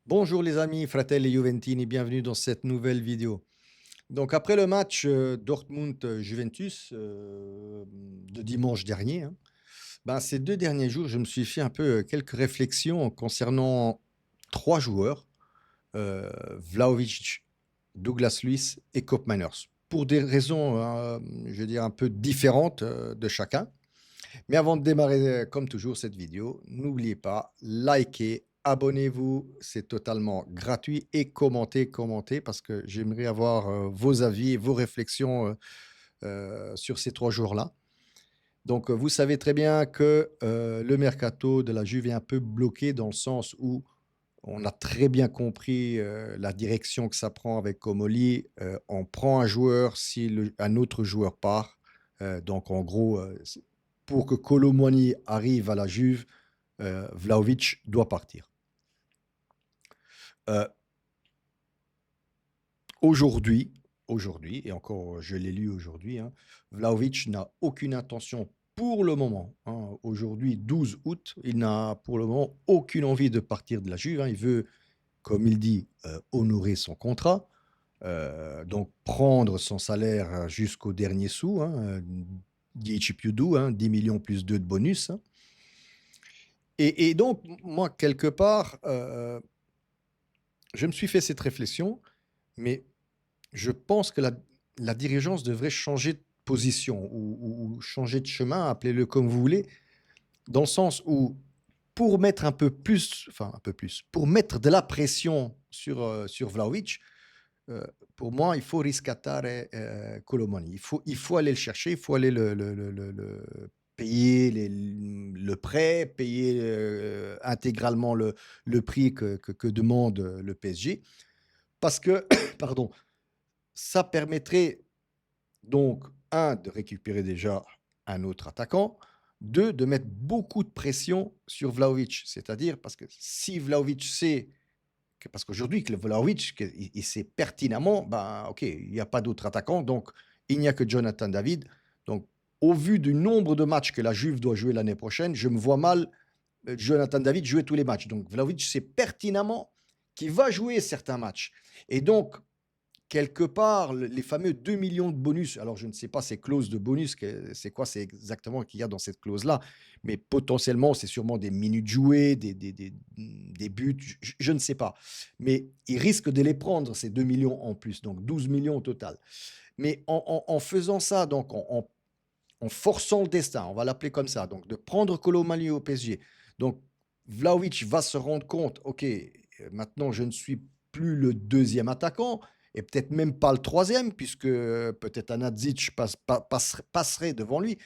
Bonjour les amis, fratelli Juventini, bienvenue dans cette nouvelle vidéo. Donc après le match Dortmund-Juventus de dimanche dernier, hein, ces 2 derniers jours, je me suis fait un peu quelques réflexions concernant trois joueurs, Vlahovic, Douglas Luiz et Koop Meiners, pour des raisons, je veux dire, un peu différentes de chacun. Mais avant de démarrer, comme toujours, cette vidéo, n'oubliez pas, likez, abonnez-vous, c'est totalement gratuit et commentez parce que j'aimerais avoir vos avis et vos réflexions sur ces 3 jours-là. Donc, vous savez très bien que le mercato de la Juve est un peu bloqué dans le sens où on a très bien compris la direction que ça prend avec Comoli. On prend un joueur si un autre joueur part. Donc, en gros, pour que Kolo Muani arrive à la Juve, Vlahovic doit partir. Euh, aujourd'hui, aujourd'hui, et encore je l'ai lu aujourd'hui, hein, Vlahovic n'a aucune intention pour le moment, hein, aujourd'hui 12 août, il n'a pour le moment aucune envie de partir de la Juve, hein. Il veut, comme il dit, honorer son contrat. Donc prendre son salaire jusqu'au dernier sou, hein, 10 più 2, hein, 10 millions plus 2 de bonus, hein. Et donc, moi, quelque part, je me suis fait cette réflexion, mais je pense que la dirigeance devrait changer de position ou changer de chemin, appelez-le comme vous voulez, dans le sens où pour mettre un peu plus, enfin un peu plus, pour mettre de la pression sur Vlahovic, pour moi, il faut riscattare Kolo Muani. Il faut aller le chercher, il faut aller payer le prêt, payer intégralement le prix que demande le PSG. Parce que, pardon, ça permettrait donc, un, de récupérer déjà un autre attaquant, deux, de mettre beaucoup de pression sur Vlahovic. C'est-à-dire, parce que si Vlahovic sait parce qu'aujourd'hui, que Vlahovic, il sait pertinemment, ben, OK, il n'y a pas d'autre attaquant, donc il n'y a que Jonathan David. Donc, au vu du nombre de matchs que la Juve doit jouer l'année prochaine, je me vois mal Jonathan David jouer tous les matchs. Donc, Vlahovic sait pertinemment qu'il va jouer certains matchs. Et donc, quelque part, les fameux 2 millions de bonus, alors je ne sais pas ces clauses de bonus, c'est quoi c'est exactement qu'il y a dans cette clause-là, mais potentiellement, c'est sûrement des minutes jouées, des buts, je ne sais pas. Mais ils risquent de les prendre, ces 2 millions en plus, donc 12 millions au total. Mais en faisant ça, donc en forçant le destin, on va l'appeler comme ça, donc de prendre Kolo Muani au PSG, donc Vlahovic va se rendre compte, ok, maintenant je ne suis plus le deuxième attaquant, et peut-être même pas le troisième, puisque peut-être Anadzic passerait devant lui.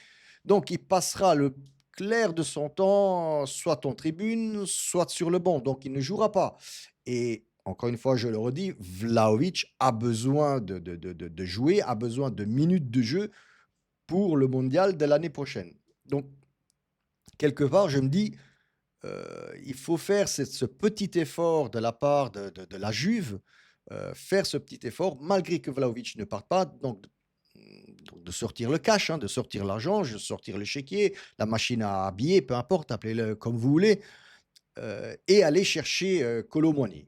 Donc il passera le clair de son temps, soit en tribune, soit sur le banc, donc il ne jouera pas. Et encore une fois, je le redis, Vlahovic a besoin de jouer, a besoin de minutes de jeu pour le mondial de l'année prochaine. Donc, quelque part, je me dis, il faut faire ce petit effort de la part de la Juve, faire ce petit effort, malgré que Vlahovic ne parte pas, donc de sortir le cash, hein, de sortir l'argent, de sortir le chéquier, la machine à billets, peu importe, appelez-le comme vous voulez, et aller chercher Kolo Muani.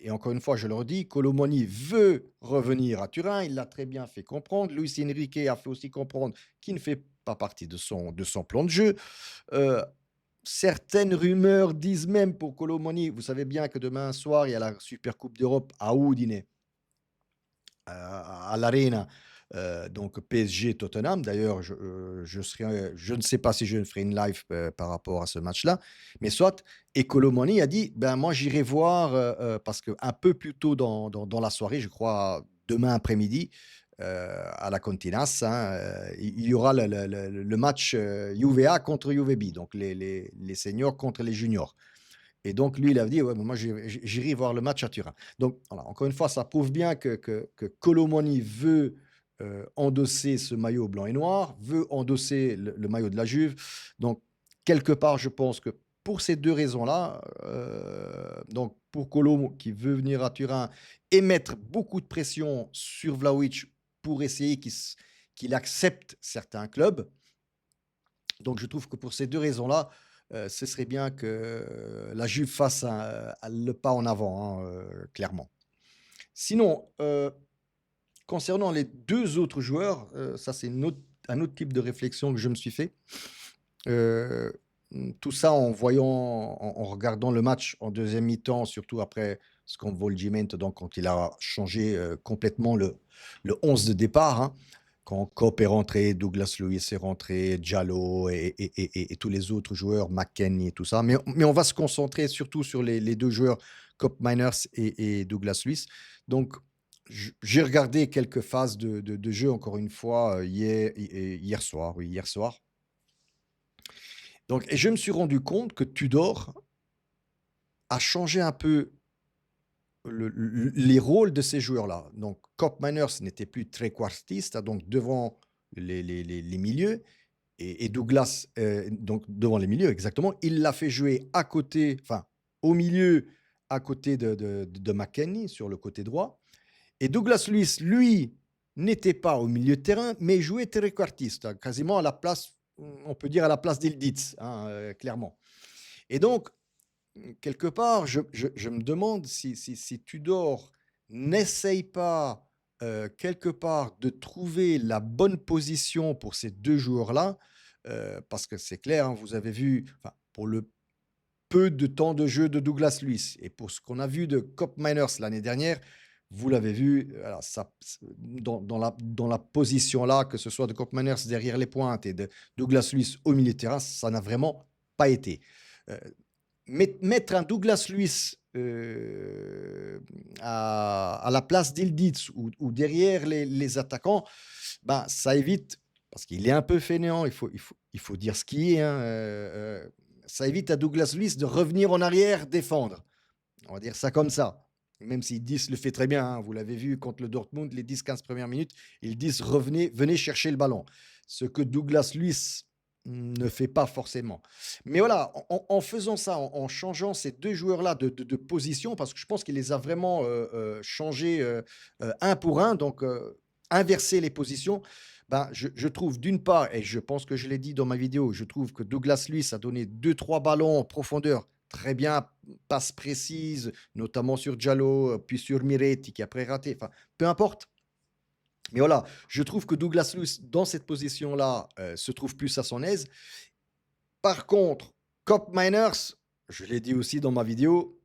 Et encore une fois, je le redis, Kolo Muani veut revenir à Turin, il l'a très bien fait comprendre. Luis Enrique a fait aussi comprendre qu'il ne fait pas partie de son plan de jeu. Euh, Certaines rumeurs disent même pour Kolo Muani, vous savez bien que demain soir, il y a la Super Coupe d'Europe à Udine, à l'Arena. Donc PSG Tottenham. D'ailleurs, je ne sais pas si je ferai une live par rapport à ce match-là, mais soit. Et Kolo Muani a dit, ben moi j'irai voir parce que un peu plus tôt dans la soirée, je crois demain après-midi. À la Continas, hein, il y aura le match UVA contre UVB, donc les seniors contre les juniors. Et donc, lui, il a dit, ouais, moi, j'irai voir le match à Turin. Donc, voilà, encore une fois, ça prouve bien que Kolo Muani veut endosser ce maillot blanc et noir, veut endosser le maillot de la Juve. Donc, quelque part, je pense que pour ces deux raisons-là, donc pour Kolo qui veut venir à Turin et mettre beaucoup de pression sur Vlahovic pour essayer qu'il accepte certains clubs. Donc, je trouve que pour ces deux raisons-là, ce serait bien que la Juve fasse le pas en avant, hein, clairement. Sinon, concernant les 2 autres joueurs, ça c'est un autre type de réflexion que je me suis fait. Heu, Tout ça en voyant en regardant le match en deuxième mi-temps, surtout après Sconvolgimento, donc quand il a changé, complètement le 11 de départ, hein. Quand Cope est rentré, Douglas Luiz est rentré, Diallo et tous les autres joueurs, McKennie et tout ça. Mais on va se concentrer surtout sur les 2 joueurs, Kopp Meiners et Douglas Luiz. Donc j'ai regardé quelques phases de jeu encore une fois, hier soir, oui, hier soir. Donc et je me suis rendu compte que Tudor a changé un peu les rôles de ces joueurs-là. Donc Kopp Meiners n'était plus trequartiste, donc devant les milieux et Douglas, donc devant les milieux exactement. Il l'a fait jouer à côté, enfin au milieu, à côté de McKennie sur le côté droit et Douglas Luiz, lui, n'était pas au milieu de terrain, mais jouait trequartiste, hein, quasiment à la place, on peut dire à la place d'Ildiz, hein, clairement. Et donc, quelque part, je me demande si Tudor n'essaye pas, quelque part, de trouver la bonne position pour ces 2 joueurs-là, parce que c'est clair, hein, vous avez vu, enfin, pour le peu de temps de jeu de Douglas Luiz et pour ce qu'on a vu de Kopp Meiners l'année dernière, vous l'avez vu, alors ça, dans la position là, que ce soit de Kopp Meiners derrière les pointes et de Douglas Luiz au milieu de terrain, ça n'a vraiment pas été. Heu, Mettre un Douglas Luiz, à la place d'Ildiz ou derrière les attaquants, ben, ça évite, parce qu'il est un peu fainéant, il faut dire ce qui est, hein, ça évite à Douglas Luiz de revenir en arrière défendre. On va dire ça comme ça. Même si 10 le fait très bien, hein, vous l'avez vu contre le Dortmund, les 10-15 premières minutes, ils disent revenez, venez chercher le ballon. Ce que Douglas Luiz ne fait pas forcément. Mais voilà, en faisant ça, en changeant ces 2 joueurs-là de position, parce que je pense qu'il les a vraiment changés un pour un, donc inverser les positions. Ben, je trouve d'une part, et je pense que je l'ai dit dans ma vidéo, je trouve que Douglas Luiz a donné 2-3 ballons en profondeur très bien, passe précise, notamment sur Diallo, puis sur Miretti qui a après raté. Enfin, peu importe. Mais voilà, je trouve que Douglas Luiz, dans cette position-là, se trouve plus à son aise. Par contre, Kopp Meiners, je l'ai dit aussi dans ma vidéo,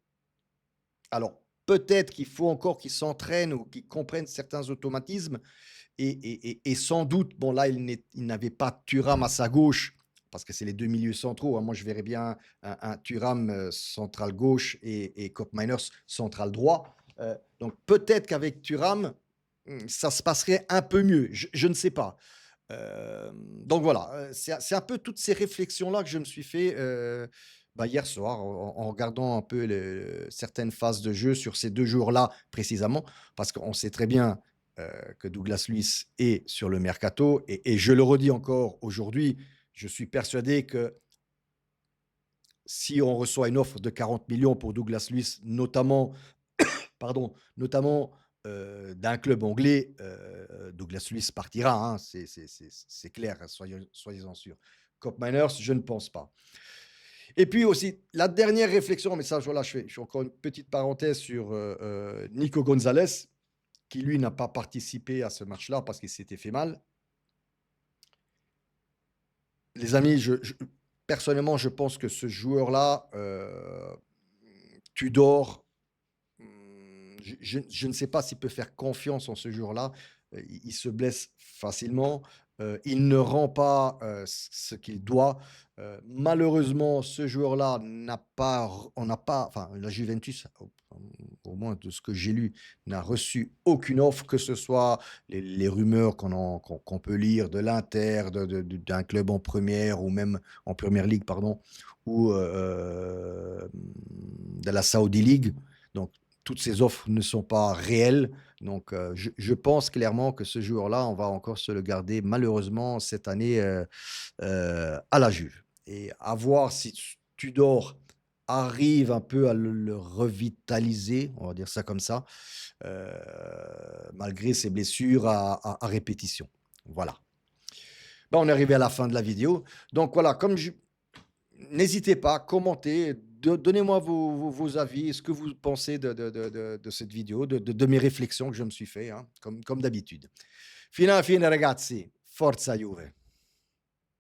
alors peut-être qu'il faut encore qu'il s'entraîne ou qu'il comprenne certains automatismes. Et sans doute, bon là, il n'avait pas Thuram à sa gauche, parce que c'est les 2 milieux centraux, hein. Moi, je verrais bien un Thuram, central gauche et Kopp Meiners central droit. Donc peut-être qu'avec Thuram, ça se passerait un peu mieux. Je ne sais pas. Donc voilà, c'est un peu toutes ces réflexions-là que je me suis fait, bah, hier soir en regardant un peu certaines phases de jeu sur ces 2 jours-là précisément. Parce qu'on sait très bien, que Douglas Luiz est sur le mercato et je le redis encore aujourd'hui, je suis persuadé que si on reçoit une offre de 40 millions pour Douglas Luiz, notamment, d'un club anglais, Douglas Luiz partira, hein, c'est clair, soyez-en sûrs. Kopp Meiners, je ne pense pas. Et puis aussi, la dernière réflexion, mais ça, voilà, je fais encore une petite parenthèse sur, Nico Gonzalez, qui lui n'a pas participé à ce match-là parce qu'il s'était fait mal. Les amis, personnellement, je pense que ce joueur-là, Tudor, je ne sais pas s'il peut faire confiance en ce joueur-là. Il se blesse facilement. Il ne rend pas ce qu'il doit. Malheureusement, ce joueur-là on n'a pas, enfin, la Juventus, au moins de ce que j'ai lu, n'a reçu aucune offre, que ce soit les rumeurs qu'on peut lire de l'Inter, d'un club en première ou même en première ligue, pardon, ou de la Saudi League. Donc, toutes ces offres ne sont pas réelles. Donc, je pense clairement que ce joueur-là, on va encore se le garder malheureusement cette année à la Juve. Et à voir si Tudor arrive un peu à le revitaliser, on va dire ça comme ça, euh, malgré ses blessures à répétition. Voilà. Ben, on est arrivé à la fin de la vidéo. Donc voilà, comme N'hésitez pas, commentez, donnez-moi vos avis, ce que vous pensez de cette vidéo, de mes réflexions que je me suis fait, hein, comme d'habitude. Fino alla fine ragazzi, forza Juve.